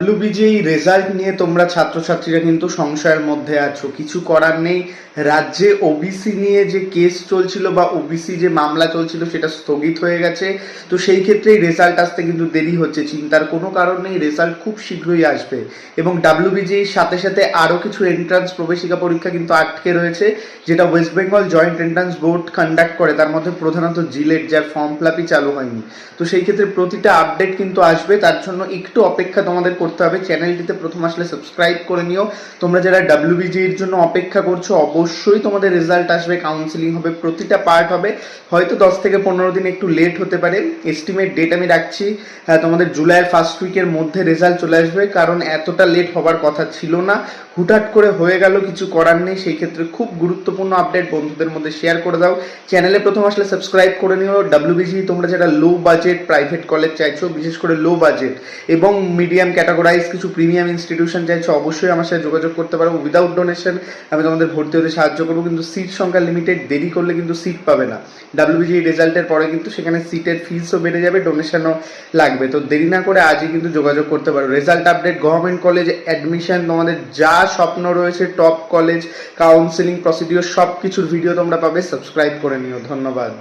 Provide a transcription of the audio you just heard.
ডাব্লিউবিজিএই result নিয়ে তোমরা ছাত্রছাত্রীরা কিন্তু সংশয়ের মধ্যে আছো, কিছু করার নেই। রাজ্যে ওবিসি নিয়ে যে কেস চলছিল বা ওবিসি যে মামলা চলছিল সেটা স্থগিত হয়ে গেছে। তো সেই ক্ষেত্রেই রেজাল্ট আসতে কিন্তু দেরি হচ্ছে, চিন্তার কোনো কারণ নেই, রেজাল্ট খুব শীঘ্রই আসবে। এবং ডাব্লিউবিজিএর সাথে সাথে আরও কিছু এন্ট্রান্স প্রবেশিকা পরীক্ষা কিন্তু আটকে রয়েছে, যেটা West Bengal joint entrance board conduct করে, তার মধ্যে প্রধানত জিলেট, যার ফর্ম ফিল চালু হয়নি। তো সেই ক্ষেত্রে প্রতিটা আপডেট কিন্তু আসবে, তার জন্য একটু অপেক্ষা তোমাদের করতে হবে। চ্যানেলটিতে প্রথম আসলে সাবস্ক্রাইব করে নিও। তোমরা যারা ডাব্লিউবিজিএর জন্য অপেক্ষা করছো, অবশ্যই তোমাদের রেজাল্ট আসবে, কাউন্সিলিং হবে, প্রতিটা পার্ট হবে। হয়তো 10 থেকে 15 দিন একটু লেট হতে পারে। এস্টিমেট ডেট আমি রাখছি তোমাদের জুলাইয়ের ফার্স্ট উইকের মধ্যে রেজাল্ট চলে আসবে, কারণ এতটা লেট হবার কথা ছিল না, হুটহাট করে হয়ে গেল, কিছু করার নেই। সেই ক্ষেত্রে খুব গুরুত্বপূর্ণ আপডেট বন্ধুদের মধ্যে শেয়ার করে দাও। চ্যানেলে প্রথম আসলে সাবস্ক্রাইব করে নিও। ডাব্লিউবিজি তোমরা যারা লো বাজেট প্রাইভেট কলেজ চাইছো, বিশেষ করে লো বাজেট এবং মিডিয়াম ক্যাটাগরাইজ কিছু প্রিমিয়াম ইনস্টিটিউশন চাইছো, অবশ্যই আমার সাথে যোগাযোগ করতে পারো। উইদাউট ডোনেশন আমি তোমাদের ভর্তি হতে সাহায্য করবো, কিন্তু সিট সংখ্যা লিমিটেড, দেরি করলে কিন্তু সিট পাবে না। ডাব্লিউবিজি রেজাল্টের পরে কিন্তু সেখানে সিটের ফিসও বেড়ে যাবে, ডোনেশনও লাগবে। তো দেরি না করে আজই কিন্তু যোগাযোগ করতে পারো। Result update, government college admission, তোমাদের যা স্বপ্ন রয়েছে, টপ কলেজ, কাউন্সিলিং প্রসিডিওর, সব কিছুর ভিডিও তোমরা পাবে। সাবস্ক্রাইব করে নিও। ধন্যবাদ।